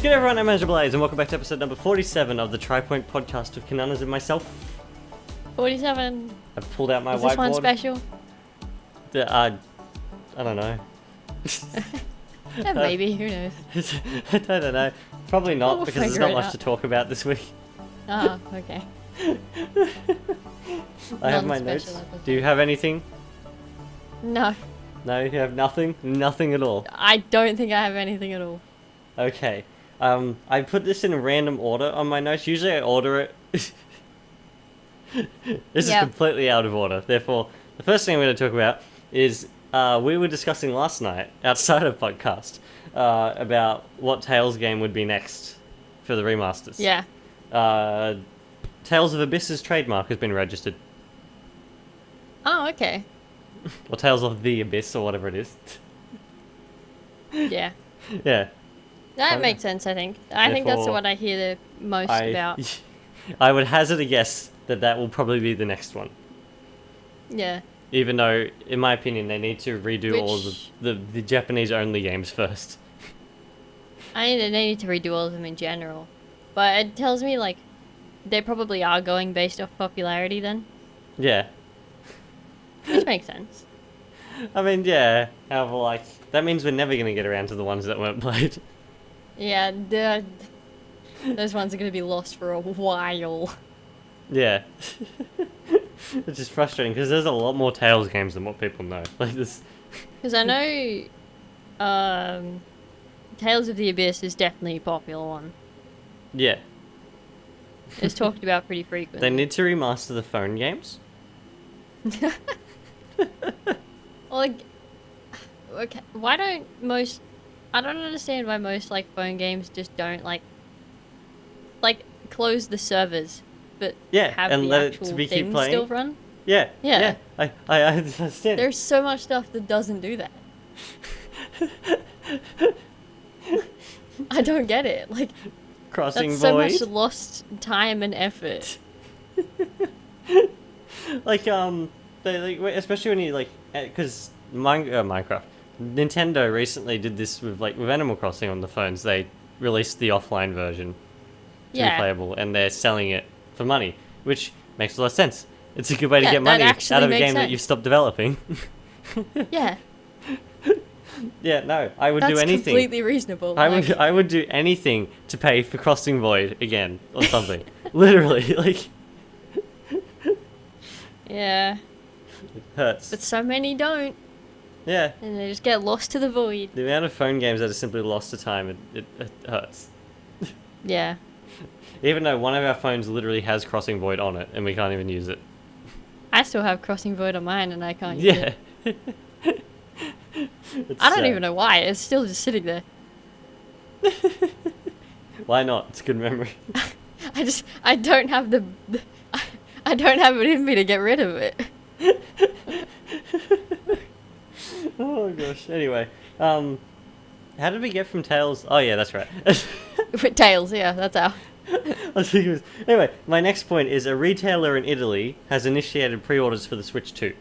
Good everyone, I'm Tales of Blaze, and welcome back to episode number 47 of the Tri-Point podcast of Kinunners and myself. 47. I've pulled out my whiteboard. Is this one special? I don't know. Yeah, maybe, who knows? I don't know. Probably not, We'll because there's figure not it much out. to talk about this week. Oh, okay. I have my Non-special notes. episode. Do you have anything? No, No, you have nothing? Nothing at all. I don't think I have anything at all. Okay. I put this in a random order on my notes. Usually I order it. This is Yep. completely out of order. Therefore, the first thing I'm going to talk about is we were discussing last night, outside of podcast, about what Tales game would be next for the remasters. Yeah. Tales of Abyss's trademark has been registered. Oh, okay. Or Tales of the Abyss, or whatever it is. Yeah. Yeah. That Okay. makes sense, I think. I think that's the Therefore, one I hear the most about. I would hazard a guess that will probably be the next one. Yeah. Even though, in my opinion, they need to redo all Which- the Japanese-only games first. I mean, they need to redo all of them in general. But it tells me, like, they probably are going based off popularity then. Yeah. Which makes sense. I mean, yeah. However, like, that means we're never going to get around to the ones that weren't played. Yeah, those ones are going to be lost for a while. Yeah. It's just frustrating, because there's a lot more Tales games than what people know. Like, this... Because I know Tales of the Abyss is definitely a popular one. Yeah. It's talked about pretty They frequently. need to remaster the phone games. Like, okay, why don't most... I don't understand why most, like, phone games just don't, like, close the servers, but Yeah, have and the let it actual to be keep thing playing. still run. Yeah. Yeah. I understand. There's so much stuff that doesn't do that. I don't get it. Like, Crossing that's so Void. much lost time and effort. Like, especially when you, like, because Minecraft. Nintendo recently did this with Animal Crossing on the phones. They released the offline version to be Yeah. playable, and they're selling it for money, which makes a lot of sense. It's a good way to Yeah, get that money actually out of a makes game that sense. you've stopped developing. Yeah, Yeah, no, I would do that's anything. completely reasonable. I would do anything to pay for Crossing Void again or something. Literally, like, Yeah, it hurts. but so many don't, Yeah, and they just get lost to the void. the amount of phone games that are simply lost to time, it hurts. Yeah. Even though one of our phones literally has Crossing Void on it, and we can't even use it. I still have Crossing Void on mine, and I can't use Yeah. it. It's I don't sad. even know why. It's still just sitting there. Why not? It's a good memory. I don't have I don't have it in me to get rid of it. Oh gosh. Anyway, how did we get from Tales? Oh yeah, that's right. With Tails, yeah, that's how. I was thinking it was... Anyway, my next point is a retailer in Italy has initiated pre-orders for the Switch 2.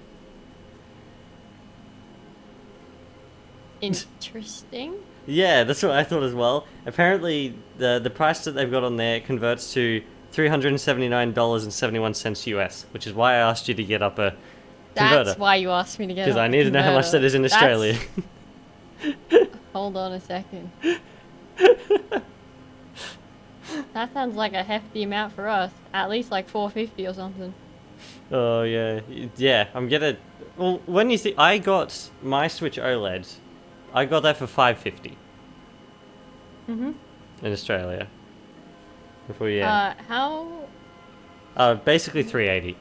Interesting. Yeah, that's what I thought as well. Apparently, the price that they've got on there converts to $379.71 US, which is why I asked you to get up a converter. That's why you asked me to get. Because a I need to know how much that is in converter. Australia. Hold on a second. That sounds like a hefty amount for us. At least like $4.50 or something. Oh yeah, yeah. I'm gonna. Well, when you see, I got my Switch OLED. I got that for $5.50 Mhm. in Australia. Before yeah, How? basically $3.80,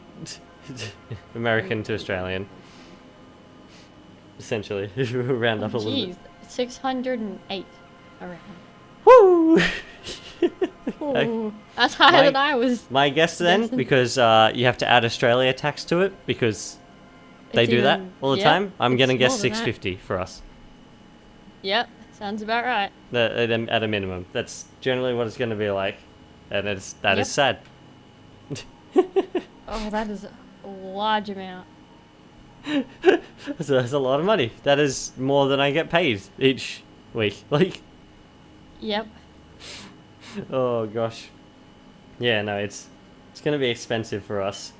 American to Australian. Essentially, round up a little Jeez, bit. 608 around. Woo! Ooh, that's higher than I was. My guess then, Guessing. because you have to add Australia tax to it, because they It's do that even- all the yep, time. I'm it's gonna guess more than that. $6.50 for us. Yep, sounds about right. At a minimum, that's generally what it's going to be like, and that is Yep. sad. Oh, that is a large amount. That's a lot of money. That is more than I get paid each week. Like, Yep. Oh gosh. Yeah, no, it's gonna be expensive for us.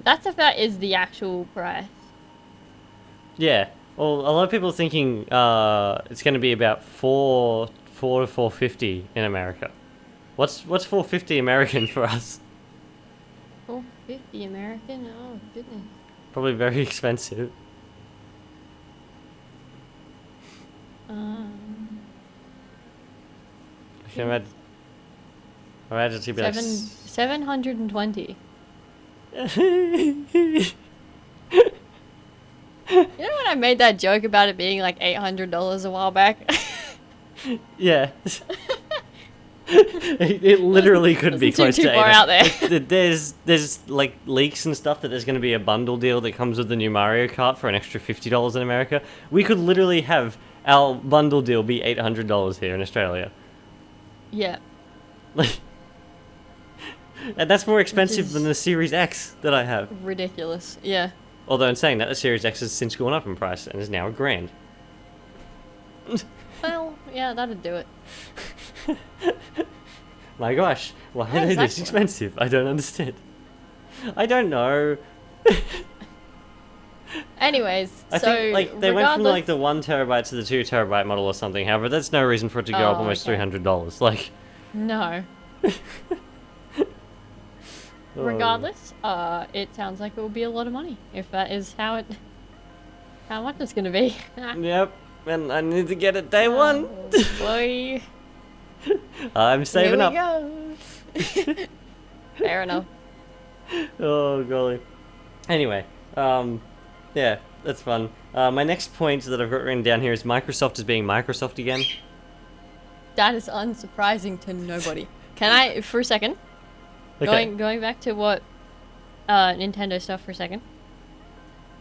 That's if that is the actual price. Yeah. Well, a lot of people are thinking it's gonna be about four to 450 in America. What's 450 American for us? 450 American? Oh goodness. Probably very expensive. I can imagine it's gonna be 720. like. You know when I made that joke about it being like $800 a while back? Yeah. It literally could be close too to far 800. out there. Like, there's like leaks and stuff that there's going to be a bundle deal that comes with the new Mario Kart for an extra $50 in America. We could literally have our bundle deal be $800 here in Australia. Yeah. Like, and that's more expensive is than the Series X that I have. Ridiculous. Yeah. Although in saying that, the Series X has since gone up in price and is now $1,000. Well, yeah, that'd do it. My gosh, why How are they does that this work? expensive? I don't understand. I don't know. Anyways, I so think like they went from regardless- like the 1 terabyte to the 2 terabyte model or something. However, that's no reason for it to go up Oh, almost okay. $300. Like, No. oh. Regardless, it sounds like it will be a lot of money if that is how much it's gonna be. Yep, and I need to get it day one. Oh, boy. I'm saving up. Here we go. Fair enough. Oh golly. Anyway, yeah, that's fun. My next point that I've got written down here is Microsoft is being Microsoft again. That is unsurprising to nobody. Can I, for a second, Okay. going back to what Nintendo stuff for a second.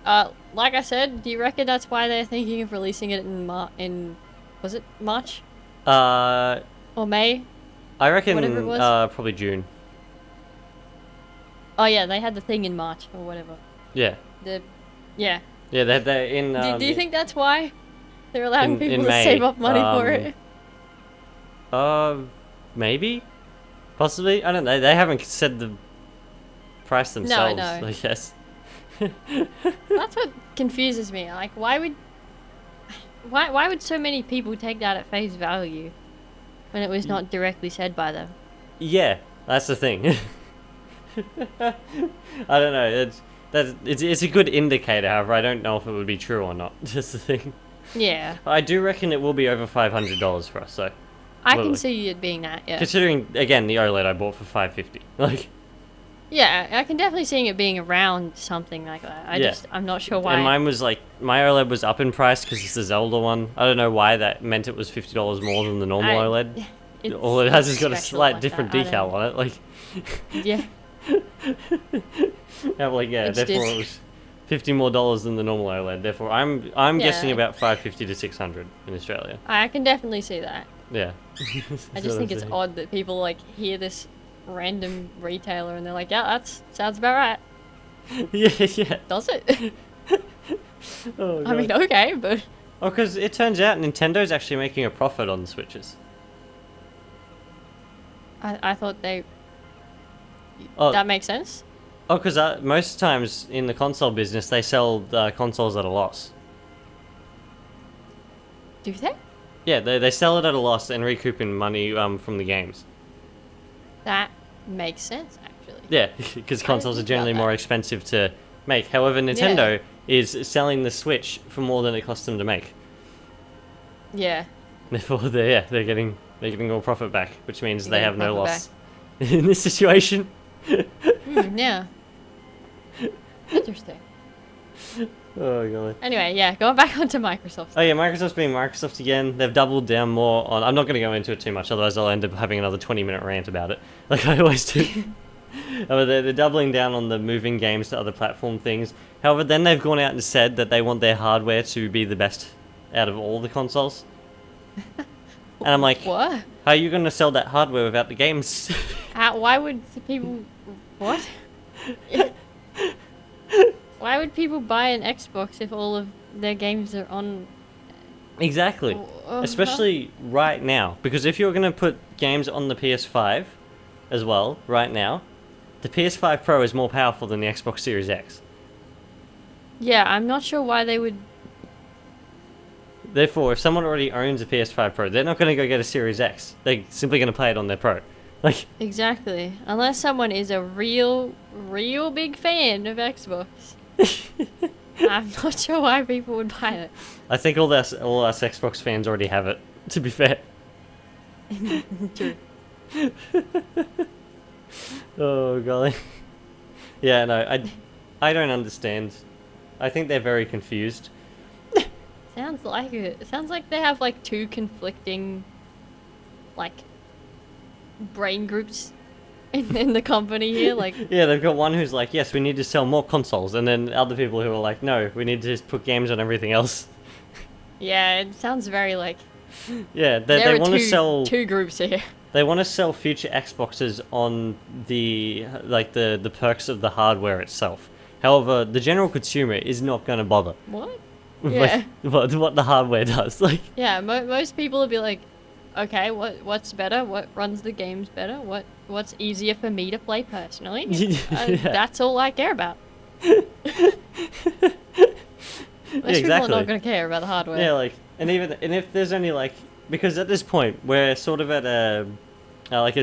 Like I said, do you reckon that's why they're thinking of releasing it in was it March or May? I reckon whatever it was? probably June. Oh yeah, they had the thing in March or whatever. Yeah. Yeah. Yeah, they're in. Do you think that's why they're allowing in people to May, save up money for it? Maybe, possibly. I don't know. They haven't said the price themselves. know. I guess. That's what confuses me. Like, why would so many people take that at face value when it was not directly said by them? Yeah, that's the thing. I don't know. It's a good indicator. However, I don't know if it would be true or not. That's the thing. Yeah, I do reckon it will be over $500 for us. So, I Well, can see it being that. Yeah, considering again the OLED I bought for $550, like. yeah, I can definitely see it being around something like that. I'm not sure why. And mine was like, my OLED was up in price because it's the Zelda one. I don't know why that meant it was $50 more than the normal OLED. All it has is got a special slight like different that, I decal don't- on it. Like, Yeah, yeah, It's therefore just- it was $50 more than the normal OLED. Therefore, I'm guessing Yeah. about $550 to $600 in Australia. I can definitely see that. Yeah. I just think it's odd that people like hear this random retailer and they're like, yeah, that sounds about right. Yeah, yeah. Does it? Oh, I mean, God. okay, but Oh, because it turns out Nintendo's actually making a profit on the Switches. I thought they. Oh. That makes sense. Oh, because most times in the console business, they sell consoles at a loss. Do they? Yeah, they sell it at a loss and recoup in money from the games. That makes sense, actually. Yeah, because consoles are think about generally that. more expensive to make. However, Nintendo is selling the Switch for more than it costs them to make. Yeah. Therefore, they're getting all profit back, which means They're they getting have no profit loss in this situation. Yeah. Interesting. Oh god. Anyway, yeah, going back onto Microsoft. Oh yeah, Microsoft's being Microsoft again. They've doubled down more on. I'm not going to go into it too much, otherwise I'll end up having another 20-minute rant about it, like I always do. However, they're doubling down on the moving games to other platform things. However, then they've gone out and said that they want their hardware to be the best out of all the consoles. And I'm like, What? how are you going to sell that hardware without the games? Why would the people... What? Why would people buy an Xbox if all of their games are on Exactly. Especially right now. Because if you're going to put games on the PS5 as well, right now, the PS5 Pro is more powerful than the Xbox Series X. Yeah, I'm not sure why they would... Therefore, if someone already owns a PS5 Pro, they're not going to go get a Series X. They're simply going to play it on their Pro. Like, exactly. Unless someone is a real big fan of Xbox. I'm not sure why people would buy it. I think all us Xbox fans already have it, to be fair. True. Oh, golly. Yeah, no, I don't understand. I think they're very confused. Sounds like it. It sounds like they have like two conflicting, like, brain groups in the company here. Like, yeah, they've got one who's like, yes, we need to sell more consoles, and then other people who are like, no, we need to just put games on everything else. yeah, it sounds very like. Yeah, they want to sell two groups here. They want to sell future Xboxes on the perks of the hardware itself. However, the general consumer is not going to bother. What? With Yeah. what the hardware does. Like. Yeah, most people would be like, okay, what's better? What runs the games better? What's easier for me to play personally? Yeah. That's all I care about. Yeah, Most people are not going to care about the hardware. Yeah, like, and if there's only like, because at this point we're sort of at a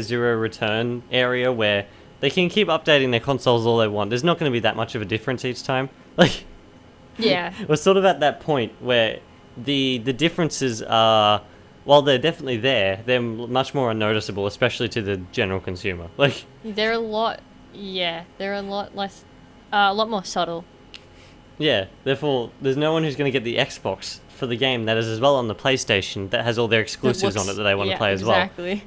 zero return area where they can keep updating their consoles all they want. There's not going to be that much of a difference each time. Like, yeah, we're sort of at that point where the differences are, while they're definitely there, they're much more unnoticeable, especially to the general consumer. Like, they're a lot less, a lot more subtle. Yeah, therefore, there's no one who's going to get the Xbox for the game that is as well on the PlayStation that has all their exclusives on it that they want to play as well. Exactly.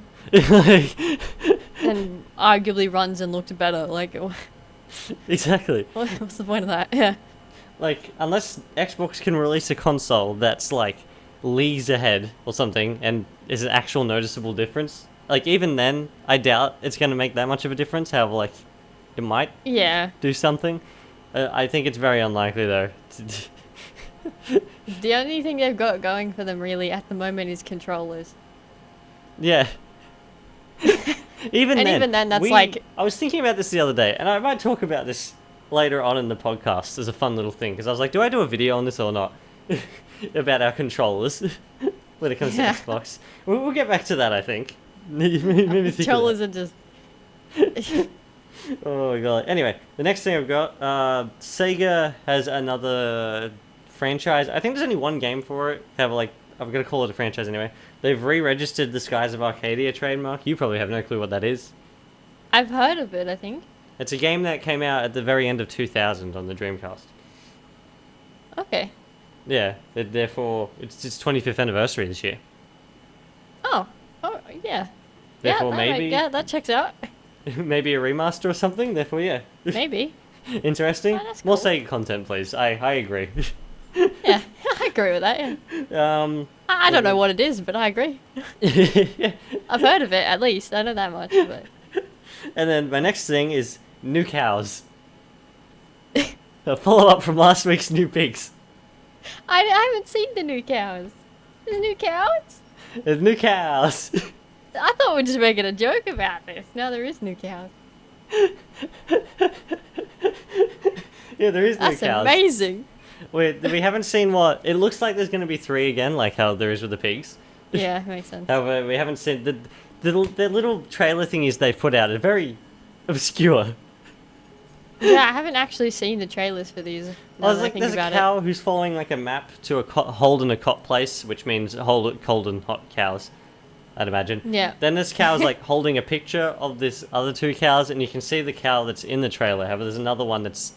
And arguably runs and looked better. Like, exactly. What's the point of that? Yeah. Like, unless Xbox can release a console that's like leagues ahead or something and is an actual noticeable difference, like even then, I doubt it's going to make that much of a difference. However, like, it might do something. I think it's very unlikely though. The only thing they've got going for them really at the moment is controllers. Yeah. Even then, that's I was thinking about this the other day, and I might talk about this later on in the podcast as a fun little thing, because I was like, do I do a video on this or not? About our controllers when it comes to Xbox. We'll get back to that, I think. Maybe controllers are just... Oh my god. Anyway, the next thing I've got, Sega has another franchise. I think there's only one game for it. I'm gonna call it a franchise anyway. They've re-registered the Skies of Arcadia trademark. You probably have no clue what that is. I've heard of it, I think. It's a game that came out at the very end of 2000 on the Dreamcast. Okay. Yeah, therefore, it's its 25th anniversary this year. Oh, yeah. Therefore, maybe... that checks out. Maybe a remaster or something, therefore, yeah. Maybe. Interesting. Oh, that's More cool. Sega content, please. I agree. Yeah, I agree with that, yeah. I don't know what it is, but I agree. Yeah. I've heard of it, at least. I know that much, but... And then my next thing is New Cows. A follow-up from last week's New Pigs. I haven't seen the new cows. There's new cows? There's New Cows. I thought we were just making a joke about this. Now there is new cows. Yeah, there is New Cows. That's amazing. We haven't seen what... It looks like there's going to be 3 again, like how there is with the pigs. Yeah, makes sense. However, we haven't seen... The little trailer thingies they've put out are very obscure. Yeah, I haven't actually seen the trailers for these. I was like, there's a cow who's following like a map to a hold in a cot place, which means hold cold and hot cows, I'd imagine. Yeah. Then this cow's like holding a picture of this other 2 cows, and you can see the cow that's in the trailer. However, there's another one that's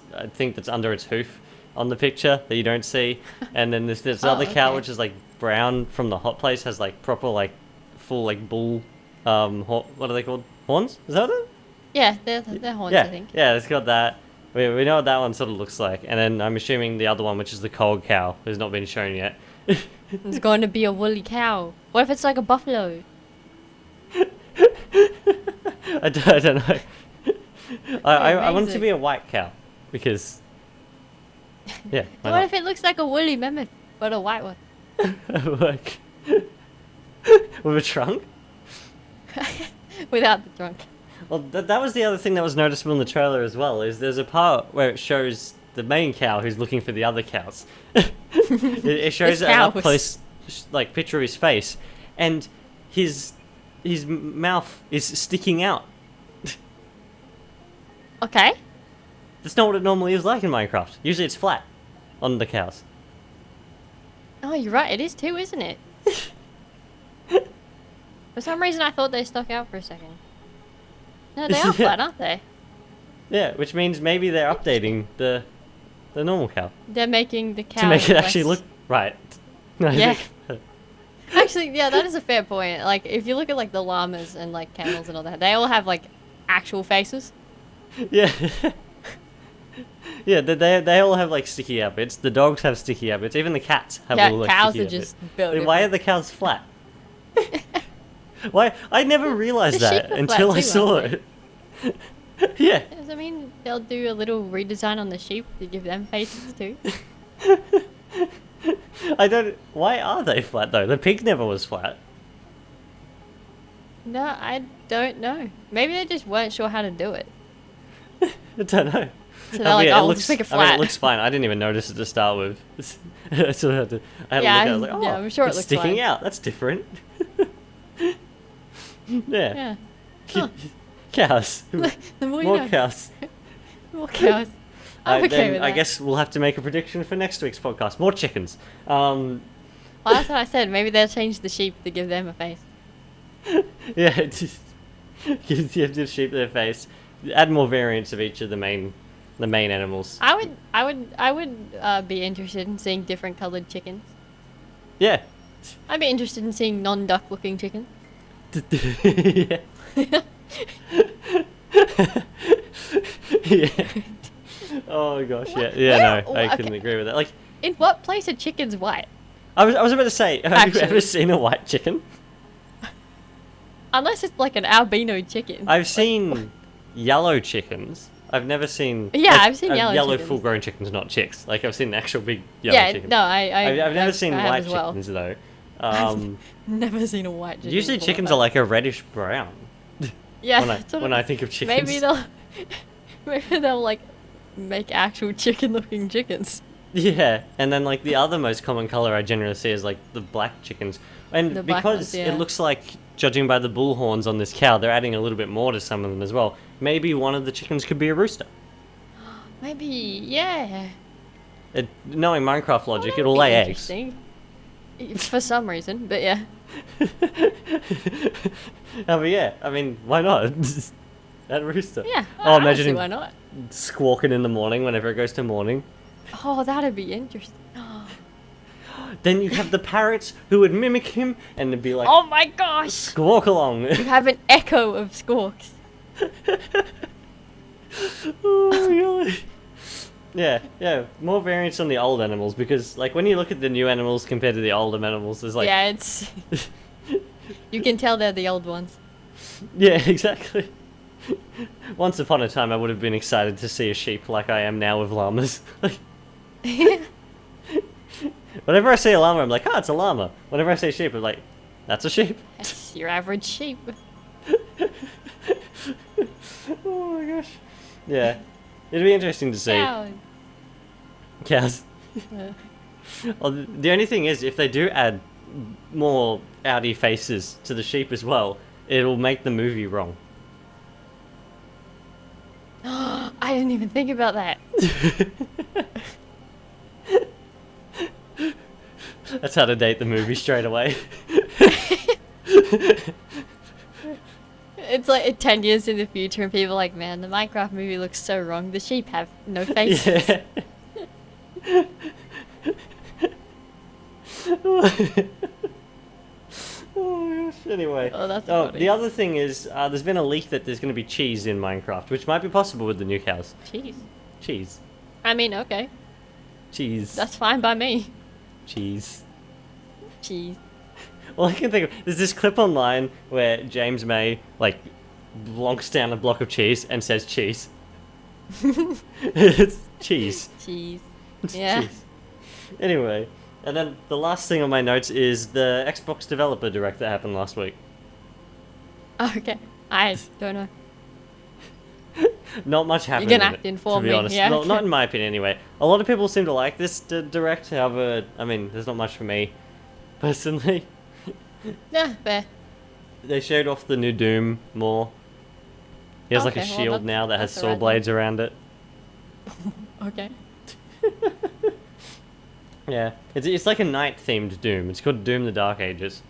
under its hoof on the picture that you don't see, and then there's other cow which is like brown from the hot place, has like proper like full like bull what are they called? Horns? Is that what? Yeah, they're horns, Yeah, I think. yeah, it's got that. We know what that one sort of looks like, and then I'm assuming the other one, which is the cold cow, has not been shown yet. It's going to be a woolly cow. What if it's like a buffalo? I don't know. I want it to be a white cow, because... Yeah, why What not? if it looks like a woolly mammoth, but a white one? Like, with a trunk? Without the trunk. Well, that was the other thing that was noticeable in the trailer as well, is there's a part where it shows the main cow who's looking for the other cows. It shows an up-close like, picture of his face, and his mouth is sticking out. Okay. That's not what it normally is like in Minecraft. Usually it's flat on the cows. Oh, you're right. It is too, isn't it? For some reason, I thought they stuck out for a second. No, they are flat, aren't they? Yeah, which means maybe they're updating the normal cow. They're making the cow to make it actually look right. No, yeah. Actually, yeah, that is a fair point. Like, if you look at, like, the llamas and, like, camels and all that, they all have, like, actual faces. Yeah. Yeah, they all have, like, sticky outfits. The dogs have sticky outfits. Even the cats have little, like, cows sticky are just outfits. built. Why are the cows flat? Why? I never realized that until I saw it. Yeah. Yes, I mean, they'll do a little redesign on the sheep to give them faces too. I don't... Why are they flat, though? The pig never was flat. No, I don't know. Maybe they just weren't sure how to do it. I don't know. So they're like, yeah, let's just make it flat. I mean, it looks fine. I didn't even notice it to start with. So I had to look at it. I was like, oh, I'm sure it's looks sticking fine. out. That's different. Yeah. Huh. Cows. The more More you know. cows. More cows. I'm okay with that. I guess we'll have to make a prediction for next week's podcast. More chickens. Well, that's what I said. Maybe they'll change the sheep to give them a face. Yeah, just give the sheep their face. Add more variants of each of the main animals. I would be interested in seeing different coloured chickens. Yeah. I'd be interested in seeing non-duck looking chickens. Yeah. Yeah. Oh gosh, yeah. No, I couldn't agree with that. Like, in what place are chickens white? I was about to say, have you ever seen a white chicken? Unless it's like an albino chicken. I've seen yellow chickens. I've never seen. Yeah, like, I've seen yellow chickens. full-grown chickens, not chicks. Like I've seen actual big yellow chickens. No, I've never seen white well. chickens though. Never seen a white chicken. Usually chickens are like a reddish brown. Yeah. when I think of chickens. Maybe they'll like make actual chicken-looking chickens. Yeah, and then like the other most common color I generally see is like the black chickens, and because it looks like, judging by the bull horns on this cow, they're adding a little bit more to some of them as well. Maybe one of the chickens could be a rooster. Maybe, yeah. Knowing Minecraft logic, it'll lay eggs. For some reason, but yeah. Oh, but yeah, I mean, why not? That rooster. Yeah. Oh, imagine him why not? squawking in the morning whenever it goes to morning. Oh, that'd be interesting. Then you have the parrots who would mimic him and they'd be like, oh my gosh! Squawk along. You have an echo of squawks. Oh my god. Yeah, more variants on the old animals, because like when you look at the new animals compared to the older animals, there's like... Yeah, it's... You can tell they're the old ones. Yeah, exactly. Once upon a time I would have been excited to see a sheep like I am now with llamas. Whenever I see a llama, I'm like, oh, it's a llama. Whenever I say sheep, I'm like, that's a sheep. That's your average sheep. Oh my gosh. Yeah. It'd be interesting to see. Cows. Well, the only thing is, if they do add more outy faces to the sheep as well, it'll make the movie wrong. I didn't even think about that. That's how to date the movie straight away. It's like 10 years in the future and people are like, man, the Minecraft movie looks so wrong. The sheep have no faces. Yeah. Oh my gosh. Anyway. That's funny. The other thing is, there's been a leak that there's going to be cheese in Minecraft, which might be possible with the new cows. Cheese. I mean, okay. Cheese. That's fine by me. Cheese. Well, I can think of... There's this clip online where James May, like, blonks down a block of cheese and says cheese. It's cheese. Cheese. It's Yeah. cheese. Anyway, And then the last thing on my notes is the Xbox Developer Direct that happened last week. Okay. I don't know. Not much happened. You're gonna have to inform me, to be honest. Yeah. Well, not in my opinion, anyway. A lot of people seem to like this Direct, however, I mean, there's not much for me, personally. Yeah, fair. They showed off the new Doom more. He has like a shield now that has saw blades around it. Okay. Yeah, it's like a night-themed Doom. It's called Doom: The Dark Ages.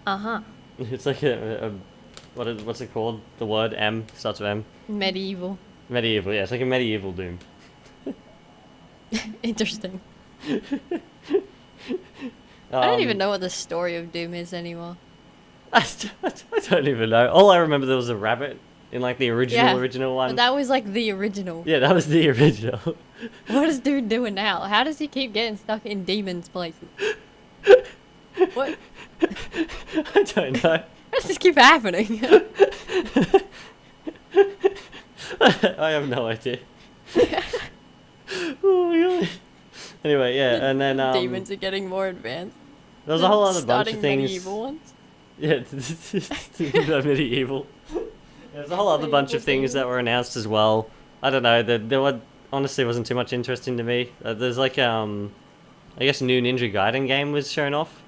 Uh-huh. It's like what's it called? The word M starts with M. Medieval. Medieval, yeah. It's like a medieval Doom. Interesting. I don't even know what the story of Doom is anymore. I don't even know. All I remember, there was a rabbit in like the original one. But that was like the original. Yeah, that was the original. What is dude doing now? How does he keep getting stuck in demons' places? What? I don't know. How does this keep happening? I have no idea. Oh my god. Anyway, yeah, and then demons are getting more advanced. There was a whole other bunch of things. Medieval ones. Yeah, medieval. There's a whole other bunch of things that were announced as well. I don't know. There honestly wasn't too much interesting to me. There's like I guess new Ninja Gaiden game was shown off.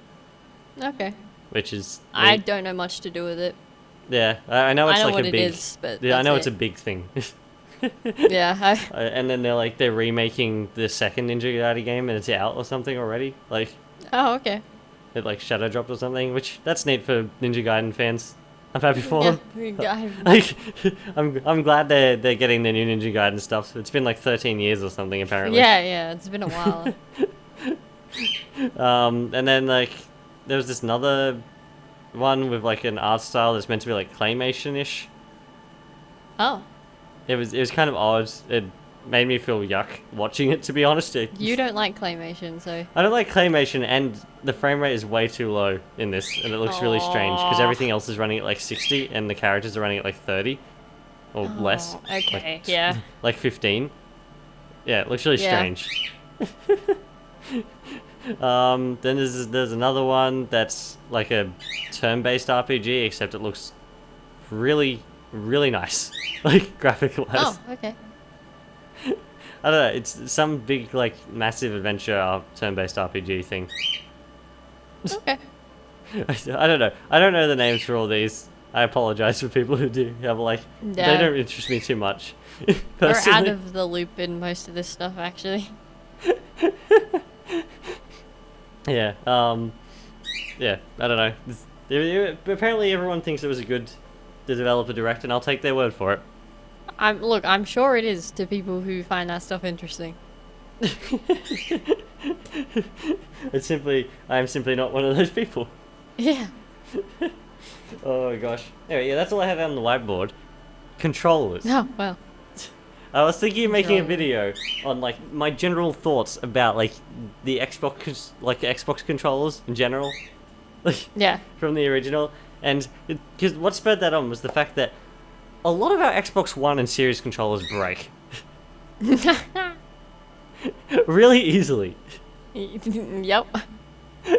Okay. Which is. I don't know much to do with it. Yeah, I know it's like a big. It is, but yeah, I know it's a big thing. Yeah. And then they're remaking the second Ninja Gaiden game and it's out or something already. Like. Oh, okay. It like shadow dropped or something, which that's neat for Ninja Gaiden fans. I'm happy for them. Like, I'm glad they're getting the new Ninja Gaiden stuff. It's been like 13 years or something apparently. Yeah, it's been a while. And then like there was this another one with like an art style that's meant to be like claymation-ish. Oh. It was kind of odd. It made me feel yuck watching it, to be honest. You don't like claymation, so... I don't like claymation, and the frame rate is way too low in this, and it looks really strange, because everything else is running at like 60, and the characters are running at like 30, or less. Okay, like, yeah. Like 15. Yeah, it looks really strange. Then there's another one that's like a turn-based RPG, except it looks really, really nice, like graphic-wise. Oh, okay. I don't know, it's some big, like, massive adventure turn-based RPG thing. Okay. I don't know. I don't know the names for all these. I apologize for people who do. Yeah, but, like, they don't interest me too much. We're out of the loop in most of this stuff, actually. Yeah, yeah, I don't know. Apparently everyone thinks it was the developer direct, and I'll take their word for it. I'm sure it is to people who find that stuff interesting. I am simply not one of those people. Yeah. Oh my gosh. Anyway, yeah, that's all I have on the whiteboard. Controllers. Oh, well. I was thinking of making a video on like my general thoughts about like the Xbox controllers in general. Like, yeah. From the original. And because what spurred that on was the fact that a lot of our Xbox One and Series controllers break. Really easily. Yep. I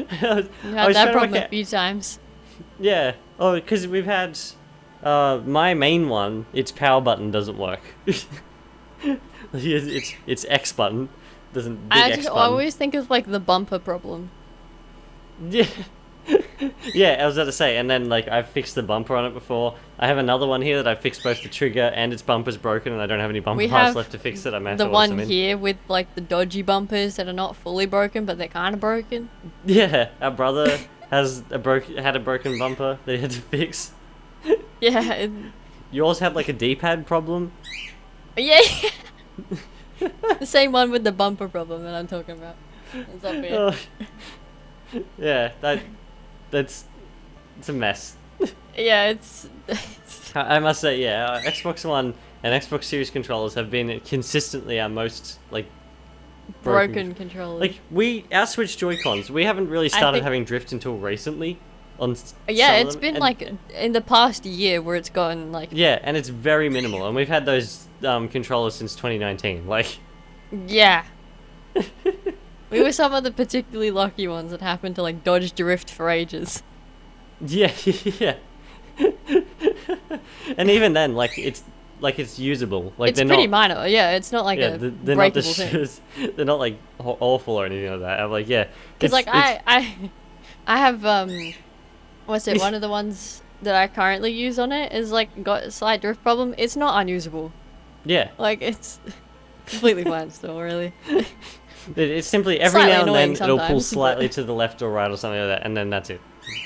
had that problem a few times. Yeah. Oh, because we've had my main one. Its power button doesn't work. It's X button doesn't. I always think of like the bumper problem. Yeah. Yeah, I was about to say, and then like I've fixed the bumper on it before. I have another one here that I fixed both the trigger and its bumper's broken, and I don't have any bumper parts left to fix it. I have the one here with like the dodgy bumpers that are not fully broken, but they're kind of broken. Yeah, our brother had a broken bumper that he had to fix. Yeah. Yours had like a D-pad problem. Yeah. The same one with the bumper problem that I'm talking about. It's up here. Yeah, it's a mess. Yeah, it's... I must say, yeah, Xbox One and Xbox Series controllers have been consistently our most, like, broken controllers. Like, our Switch Joy-Cons, we haven't really started having drift until recently. Yeah, it's been, like, in the past year where it's gone, like... Yeah, and it's very minimal, and we've had those controllers since 2019, like... Yeah. We were some of the particularly lucky ones that happened to like dodge drift for ages. Yeah, yeah. And even then, like it's usable. Like It's pretty minor. Yeah, it's not like a they're breakable not thing. they're not like awful or anything like that. I'm like, yeah, Because like I have what's it? One of the ones that I currently use on it is like got a slight drift problem. It's not unusable. yeah. Like it's completely fine still, really. It's simply every Slightly now and then annoying it'll pull sometimes, slightly but- to the left or right or something like that, and then that's it.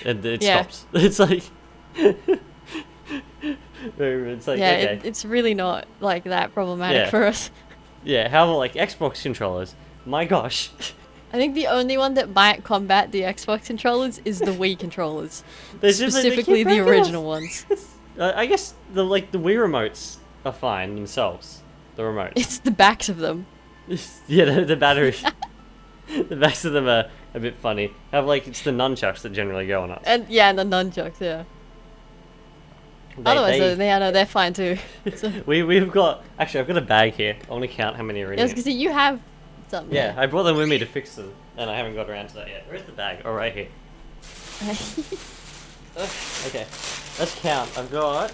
It Yeah. stops. It's like. It's like, Yeah, okay. it's really not like that problematic Yeah. for us. Yeah, however, like Xbox controllers, my gosh. I think the only one that might combat the Xbox controllers is the Wii controllers. They keep Specifically the breaking off. original ones. I guess the Wii remotes are fine themselves. The remotes. It's the backs of them. Yeah, the battery. The backs of them are a bit funny. Have like it's the nunchucks that generally go on us. And yeah, and the nunchucks, yeah. Otherwise, they're fine too. So, we've got actually I've got a bag here. I want to count how many are in yeah, I was here. gonna say you have something. Yeah, I brought them with me to fix them, and I haven't got around to that yet. Where's the bag? Oh, right here. Okay, let's count. I've got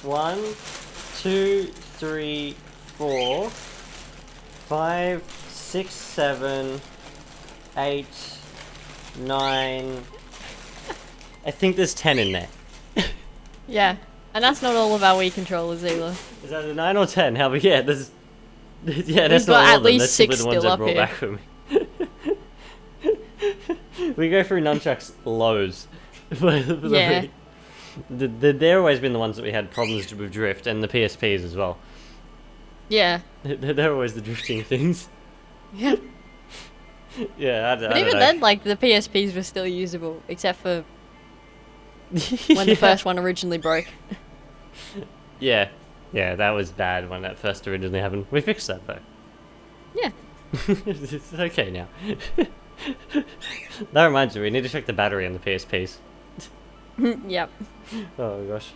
1, 2, 3, 4, 5, 6, 7, 8, 9. I think there's 10 in there. Yeah, and that's not all of our Wii controllers either. Is that a 9 or 10? How? Yeah, there's. Yeah, that's got not all at of them. least That's simply 6 the ones still I up brought here. back with me. We go through nunchucks lows. Yeah. They're always been the ones that we had problems with drift, and the PSPs as well. Yeah. They're always the drifting things. Yeah. Yeah, I But don't even know. then, like, the PSPs were still usable, except for when the first one originally broke. Yeah, that was bad when that first originally happened. We fixed that though. Yeah. It's okay now. That reminds me, we need to check the battery on the PSPs. Yep. Oh gosh.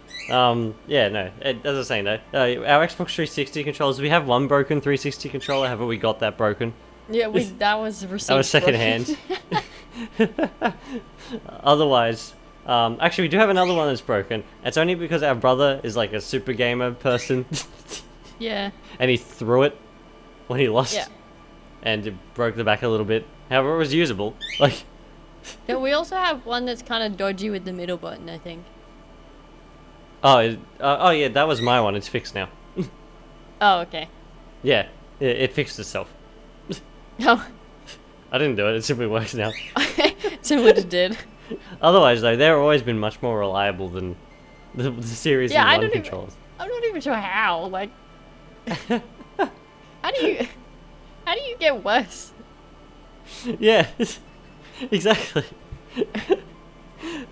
Yeah, no. As I was saying though, our Xbox 360 controllers, we have one broken 360 controller. Haven't we got that broken? Yeah, that was received. That was second broken. hand. Otherwise, actually, we do have another one that's broken. It's only because our brother is like a super gamer person, Yeah. and he threw it when he lost, Yeah. and it broke the back a little bit. However, it was usable. Like, Yeah, we also have one that's kind of dodgy with the middle button, I think. oh yeah, that was my one. It's fixed now. Oh, okay. Yeah, it fixed itself. Oh, I didn't do it. It simply works now. similar to did. Otherwise, though, they've always been much more reliable than the series Yeah, I and one don't even- controls. I'm not even sure how. Like, how do you get worse? Yeah, exactly.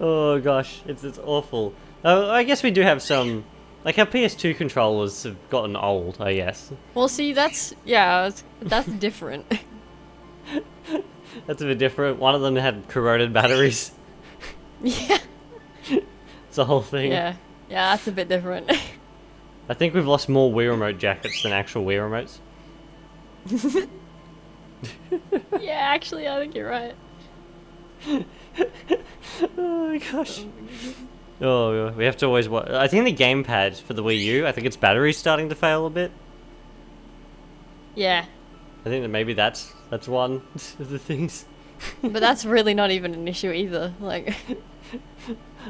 Oh gosh, it's awful. I guess we do have some, like our PS2 controllers have gotten old. I guess Well, see, that's different. that's a bit different. One of them had corroded batteries. Yeah. It's a whole thing. Yeah. Yeah, that's a bit different. I think we've lost more Wii remote jackets than actual Wii remotes. Yeah, actually, I think you're right. Oh my gosh. Oh, we have to always watch. I think the gamepad for the Wii U, I think its battery's starting to fail a bit. Yeah. I think that maybe that's one of the things. But that's really not even an issue either. Like,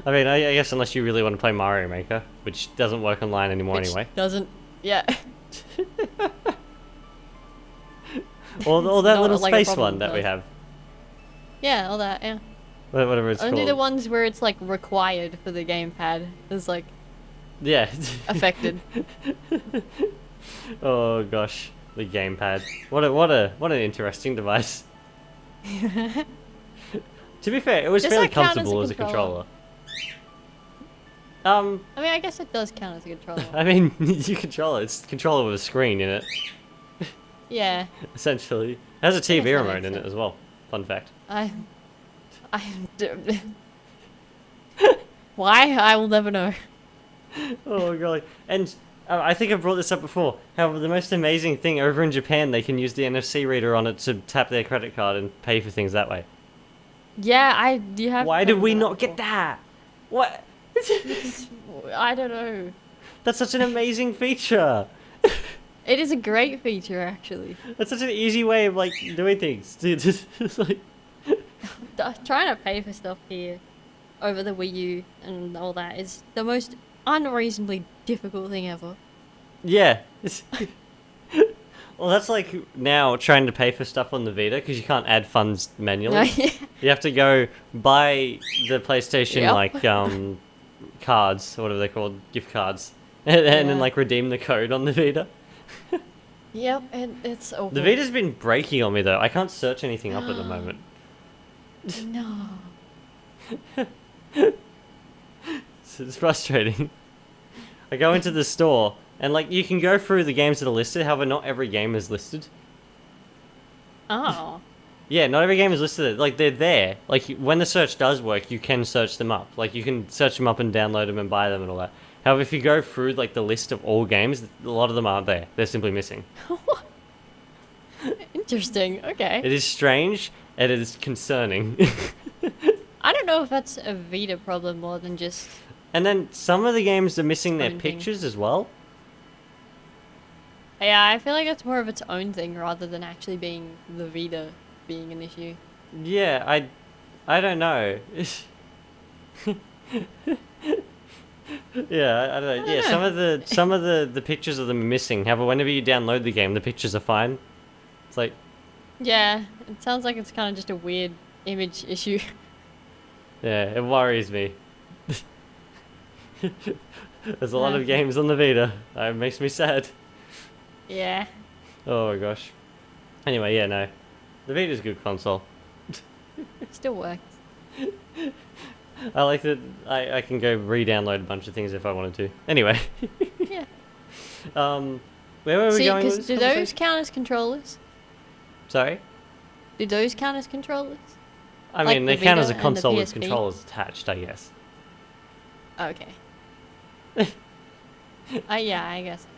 I mean, I guess unless you really want to play Mario Maker, which doesn't work online anymore which anyway. doesn't. Yeah. Or that not little like a space problem one that we with have. Yeah, all that. Yeah. Whatever it's Only called. the ones where it's like required for the gamepad is like Yeah. affected. Oh gosh, the gamepad. What an interesting device. To be fair, it was Does fairly that count as a comfortable as a controller? controller. I mean, I guess it does count as a controller. I mean, you control it. It's a controller with a screen in it, Yeah. essentially. It has a guess TV that remote makes in it sense. as well. Fun fact. Why? I will never know. Oh god. And I think I've brought this up before. How the most amazing thing over in Japan, they can use the NFC reader on it to tap their credit card and pay for things that way. Yeah, you have. Why did we not get that? What? I don't know. That's such an amazing feature. It is a great feature, actually. That's such an easy way of like doing things. Dude, it's like trying to pay for stuff here over the Wii U and all that is the most unreasonably difficult thing ever. Yeah. Well, that's like now trying to pay for stuff on the Vita because you can't add funds manually. You have to go buy the PlayStation cards, or whatever they're called, gift cards, and then like redeem the code on the Vita. Yep, and it's awful. The Vita's been breaking on me though. I can't search anything up at the moment. No. It's frustrating. I go into the store and like you can go through the games that are listed, however not every game is listed. Oh. Yeah, not every game is listed. Like they're there. Like when the search does work, you can search them up. Like you can search them up and download them and buy them and all that. However, if you go through like the list of all games, a lot of them aren't there. They're simply missing. Interesting. Okay. It is strange and it is concerning. I don't know if that's a Vita problem more than just. And then some of the games are missing their pictures as well. Yeah, I feel like it's more of its own thing rather than actually being the Vita being an issue. Yeah, I don't know. Yeah, I don't know. Yeah, some of the pictures of them are missing. However, whenever you download the game, the pictures are fine. It's like. Yeah, it sounds like it's kind of just a weird image issue. Yeah, it worries me. There's a lot of games on the Vita. It makes me sad. Yeah. Oh my gosh. Anyway, yeah, no. The Vita's a good console. Still works. I like that I can go re-download a bunch of things if I wanted to. Anyway. Yeah. Where were we going with this do those count as controllers? Sorry? Do those count as controllers? I Like mean, they the count Vita as a and the console with PSP? controllers attached, I guess. Okay. Yeah, I guess that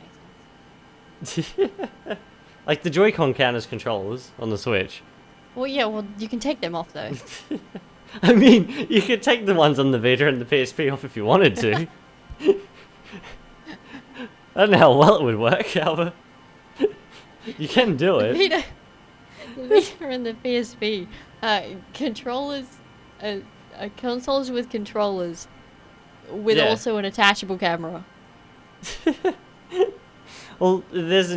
makes sense. Like the Joy-Con count as controllers on the Switch. Well, yeah, well, you can take them off, though. I mean, you could take the ones on the Vita and the PSP off if you wanted to. I don't know how well it would work, however. You can do it. The Vita and the PSP. Controllers... consoles with controllers. With also an attachable camera. Well, there's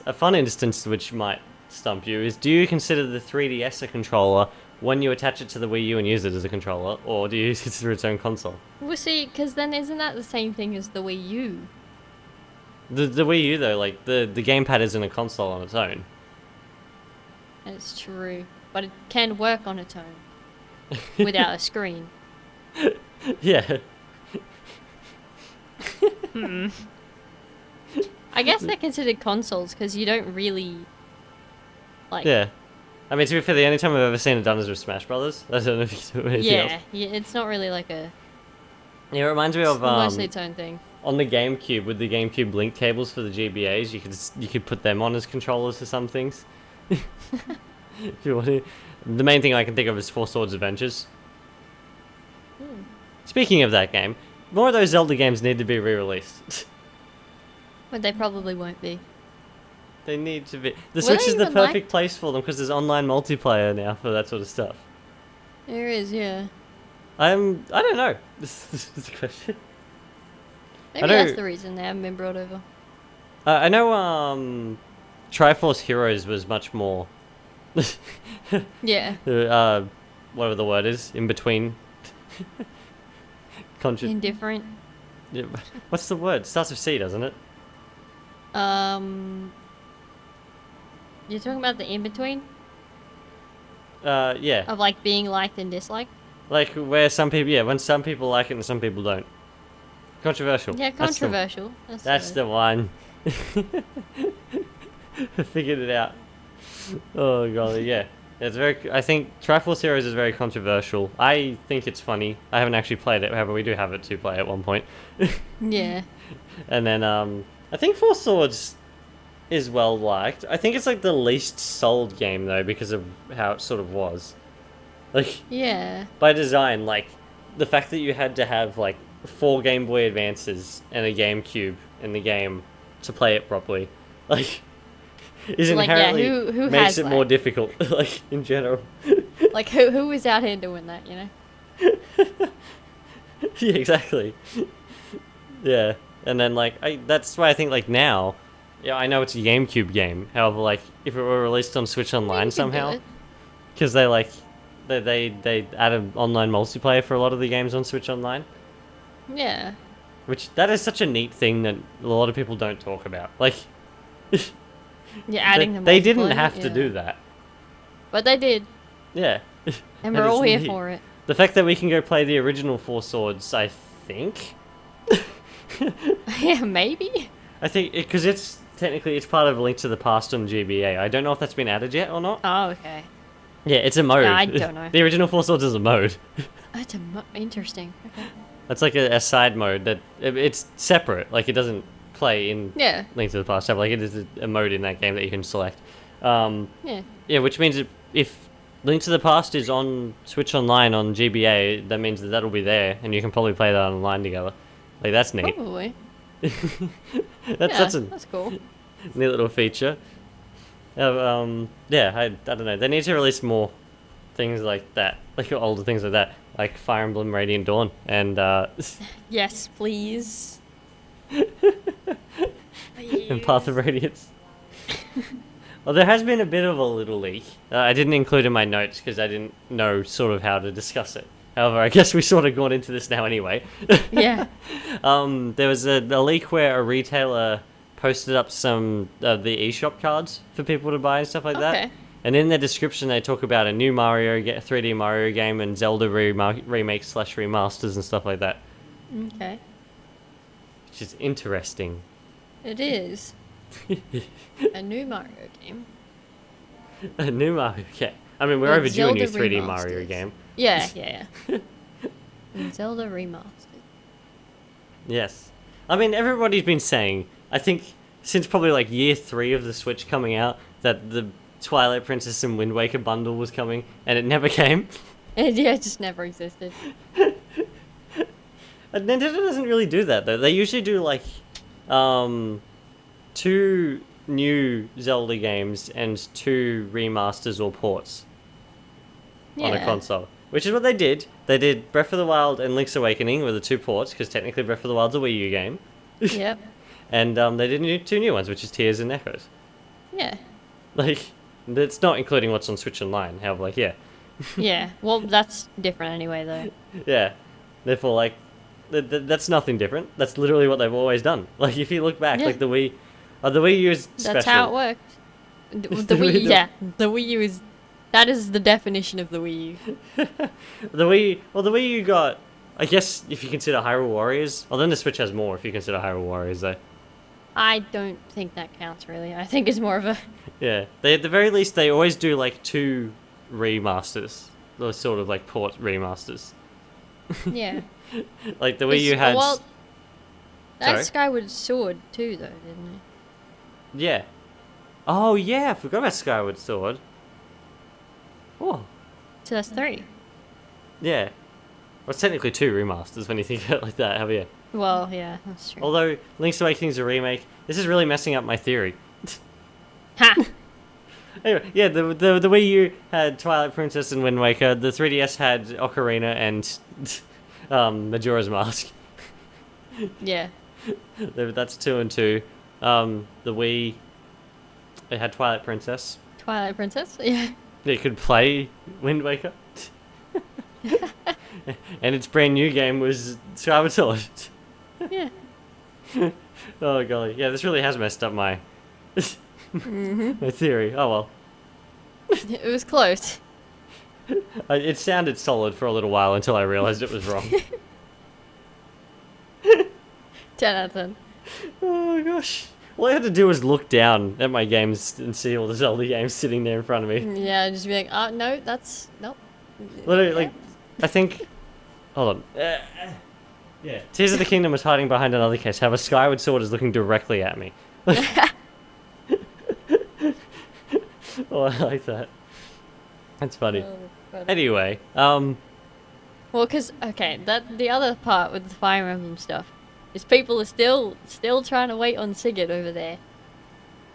a fun instance which might stump you, is do you consider the 3DS a controller when you attach it to the Wii U and use it as a controller, or do you consider its own console? Well, see, because then isn't that the same thing as the Wii U? The Wii U, though, like, the gamepad isn't a console on its own. That's true. But it can work on its own. Without a screen. Yeah. I guess they're considered consoles because you don't really like. Yeah, I mean, to be fair, the only time I've ever seen it done is with Smash Brothers. I don't know if you do anything else. Yeah, it's not really like a. Yeah, it reminds me of mostly its own thing. On the GameCube with the GameCube link cables for the GBAs, you could put them on as controllers for some things. If you want to. The main thing I can think of is Four Swords Adventures. Speaking of that game, more of those Zelda games need to be re-released. But they probably won't be. They need to be. The Switch is the perfect place for them because there's online multiplayer now for that sort of stuff. There is, yeah. I don't know. This is the question. Maybe that's the reason they haven't been brought over. I know Triforce Heroes was much more... Yeah. Whatever the word is, in between. Indifferent. Yeah, what's the word? It starts with C, doesn't it? You're talking about the in-between? Yeah. Of like being liked and disliked? Like where some people, when some people like it and some people don't. Controversial. Yeah, controversial. That's the one. I figured it out. Oh god, yeah. It's very. I think Triforce Heroes is very controversial. I think it's funny. I haven't actually played it, however, we do have it to play at one point. Yeah. And then I think Four Swords is well liked. I think it's like the least sold game though because of how it sort of was. Like Yeah. by design, like the fact that you had to have like 4 Game Boy Advances and a GameCube in the game to play it properly, like is Like, yeah, inherently who makes has it that? more difficult. Like in general. Like, who is out here doing that, you know? Yeah, exactly. Yeah, and then like that's why I think like now, yeah, I know it's a GameCube game. However, like if it were released on Switch Yeah, Online you can do somehow, it. because they like they added online multiplayer for a lot of the games on Switch Online, Yeah. which that is such a neat thing that a lot of people don't talk about. Like Yeah, adding them. they didn't have to do that. But they did, Yeah, and That we're is all here neat. for it. The fact that we can go play the original Four Swords, I think. Yeah, maybe. I think because it's technically it's part of Link to the Past on GBA. I don't know if that's been added yet or not. Oh, okay. Yeah, it's a mode. I don't know. The original Four Swords is a mode. That's interesting. Okay. That's like a side mode that it's separate. Like it doesn't play in Yeah. Link to the Past. Like it is a mode in that game that you can select. Yeah. Yeah, which means if Link to the Past is on Switch Online on GBA, that means that that'll be there, and you can probably play that online together. Like that's neat. Probably. That's a That's cool. neat little feature. Yeah, I don't know. They need to release more things like that, like older things like that, like Fire Emblem Radiant Dawn, and Yes, please. and Path of Radiance. Well, there has been a bit of a little leak. I didn't include in my notes because I didn't know sort of how to discuss it. However, I guess we sort of gone into this now anyway. Yeah. There was a leak where a retailer posted up some of the eShop cards for people to buy and stuff like that. Okay. And in their description, they talk about a new 3D Mario game and Zelda remakes/remasters and stuff like that, Okay. which is interesting. It is a new Mario game. A new Mario game. I mean, we're Well, overdue a new Zelda 3D Mario remasters. game. Yeah. And Zelda remastered. Yes. I mean, everybody's been saying, I think, since probably like year 3 of the Switch coming out, that the Twilight Princess and Wind Waker bundle was coming, and it never came. It just never existed. Nintendo doesn't really do that, though. They usually do, like, 2 new Zelda games and 2 remasters or ports on a console. Which is what they did. They did Breath of the Wild and Link's Awakening were the 2 ports, because technically Breath of the Wild's a Wii U game. Yep. And they did 2 new ones, which is Tears and Echoes. Yeah. Like, it's not including what's on Switch Online. However, like, yeah. Yeah. Well, that's different anyway, though. Yeah. Therefore, like, that's nothing different. That's literally what they've always done. Like, if you look back, Yeah. like the Wii U is special. That's how it worked. The Wii, yeah. The Wii U is. That is the definition of the Wii U. The Wii U got, I guess, if you consider Hyrule Warriors. Well, then the Switch has more if you consider Hyrule Warriors, though. I don't think that counts, really. I think it's more of a. Yeah. They, at the very least, they always do, like, 2 remasters. Those sort of, like, port remasters. Yeah. Like, the Wii U had... Well, that Sorry? Skyward Sword, too, though, didn't it? Yeah. Oh, yeah, I forgot about Skyward Sword. Oh, So that's 3. yeah. Well, it's technically 2 remasters when you think of it like that, have you? Well, yeah, that's true. Although, Link's Awakening is a remake. This is really messing up my theory. Ha! Anyway, yeah, the Wii U had Twilight Princess and Wind Waker. The 3DS had Ocarina and Majora's Mask. Yeah. That's 2 and 2. The Wii, it had Twilight Princess. Twilight Princess? Yeah. It could play Wind Waker. And its brand new game was Skyward Sword. Yeah. Oh golly, yeah, this really has messed up my my theory. Oh well, It was close. it sounded solid for a little while until I realized it was wrong. 10 out of 10. Oh gosh, all I had to do was look down at my games and see all the Zelda games sitting there in front of me. Yeah, just be like, no, that's. Nope. Literally, Yeah. like, I think. Hold on. Yeah. Tears of the Kingdom was hiding behind another case. However, Skyward Sword is looking directly at me. Oh, I like that. That's funny. Anyway, Well, because the other part with the Fire Emblem stuff is people are still trying to wait on Sigurd over there.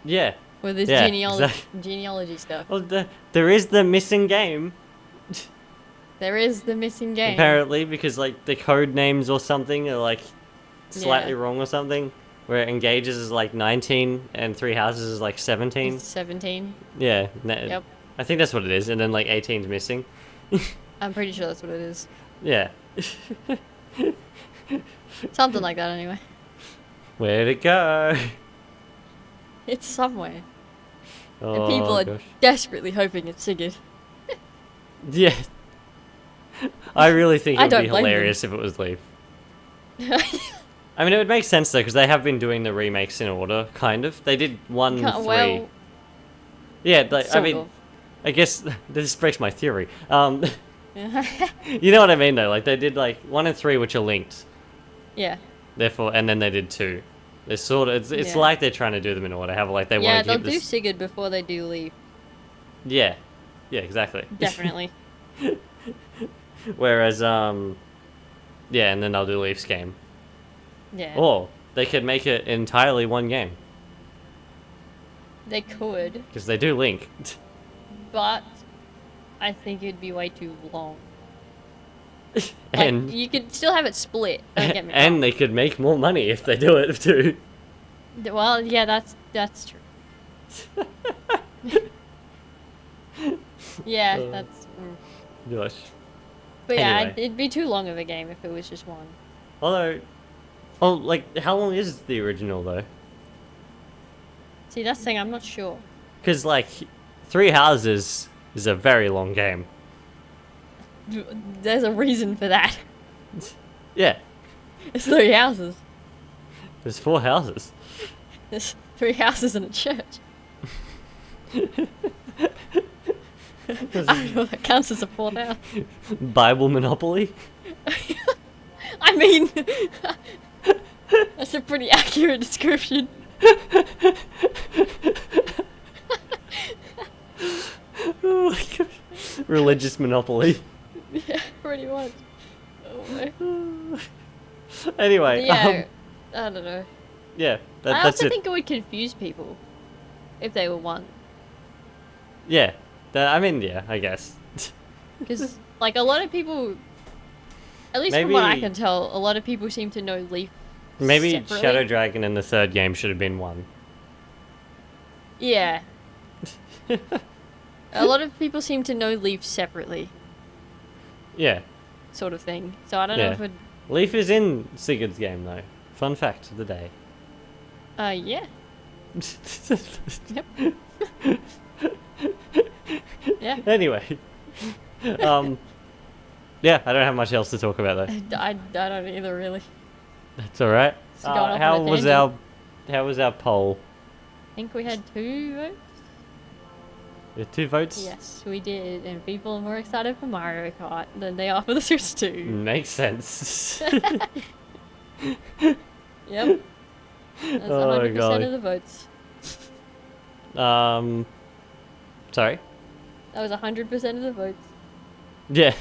Yeah. With this genealogy stuff. Well, there is the missing game. There is the missing game. Apparently, because like the code names or something are like slightly wrong or something. Where Engages is like 19 and Three Houses is like 17. It's 17. Yeah. Yep. I think that's what it is, and then like 18's missing. I'm pretty sure that's what it is. Yeah. Something like that, anyway. Where'd it go? It's somewhere. Oh, and people are desperately hoping it's Sigurd. Yeah. I really think it would be hilarious if it was Leaf. I mean, it would make sense though, because they have been doing the remakes in order, kind of. They did 1, 3. Well, yeah, I mean, I guess this breaks my theory. You know what I mean though? Like they did like 1 and 3, which are linked. Yeah. Therefore, and then they did 2. They're sort of. It's like they're trying to do them in order. However, like they want to keep they'll do Sigurd before they do Leaf. Yeah. Yeah. Exactly. Definitely. Whereas, yeah, and then they'll do Leaf's game. Yeah. Or they could make it entirely one game. They could. Because they do link. But I think it'd be way too long. And like, you could still have it split. Don't get me wrong. And they could make more money if they do it too. Well, yeah, that's true. Yeah, that's. Gosh. But anyway. yeah, it'd be too long of a game if it was just one. Although, like, how long is the original though? See, that's the thing. I'm not sure. Because like, Three Houses is a very long game. There's a reason for that. Yeah. It's 3 houses. There's 4 houses. There's 3 houses and a church. I don't know if that counts as a 4th house. Bible Monopoly? I mean, that's a pretty accurate description. Oh my gosh. Religious Monopoly. Yeah, pretty much. Oh my. Anyway. Yeah, I don't know. Yeah, I that's also it. think it would confuse people if they were one. Yeah. I mean, yeah, I guess. Because, like, a lot of people, at least from what I can tell, a lot of people seem to know Leaf Maybe separately. Shadow Dragon in the 3rd game should have been 1. Yeah. A lot of people seem to know Leaf separately. Yeah. Sort of thing. So I don't know if it... Leaf is in Sigurd's game, though. Fun fact of the day. Yeah. Yep. Yeah. Anyway. Yeah, I don't have much else to talk about, though. I don't either, really. That's alright. How was our poll? I think we had 2 votes. You had 2 votes? Yes, we did, and people are more excited for Mario Kart than they are for the Switch 2. Makes sense. Yep. That's 100% of the votes. Sorry? That was 100% of the votes. Yeah.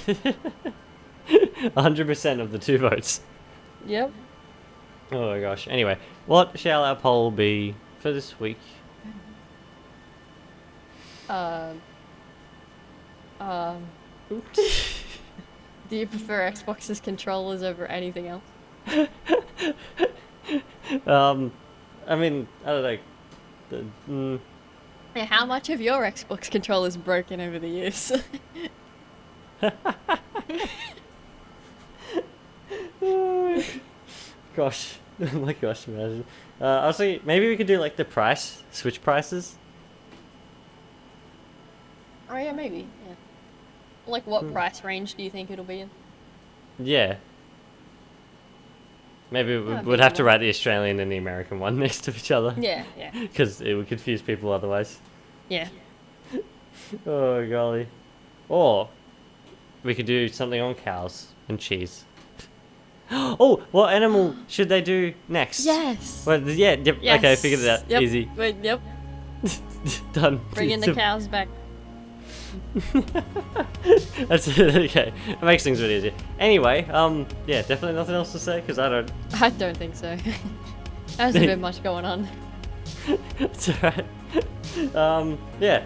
100% of the 2 votes. Yep. Oh my gosh. Anyway, what shall our poll be for this week? Do you prefer Xbox's controllers over anything else? I mean, I don't know. Yeah, how much of your Xbox controller's broken over the years? Gosh. Oh my gosh, imagine. I was thinking, maybe we could do like the Switch prices. Oh yeah, maybe. Yeah. Like, what price range do you think it'll be in? Yeah. Maybe we'd have to write the Australian and the American one next to each other. Yeah, yeah. Because it would confuse people otherwise. Yeah. Oh, golly. Or we could do something on cows and cheese. Oh, what animal should they do next? Yes. Well, yeah, yep. Yes. Okay, figured it out. Yep. Easy. Wait, yep. Done. Bringing the cows back. That's okay. It makes things a bit easier. Anyway, yeah, definitely nothing else to say because I don't. I don't think so. There's a bit much going on. It's alright. Yeah.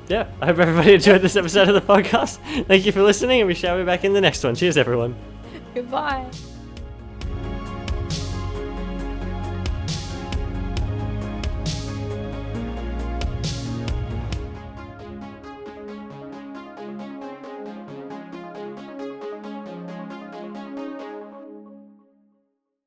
Yeah, I hope everybody enjoyed this episode of the podcast. Thank you for listening, and we shall be back in the next one. Cheers, everyone. Goodbye.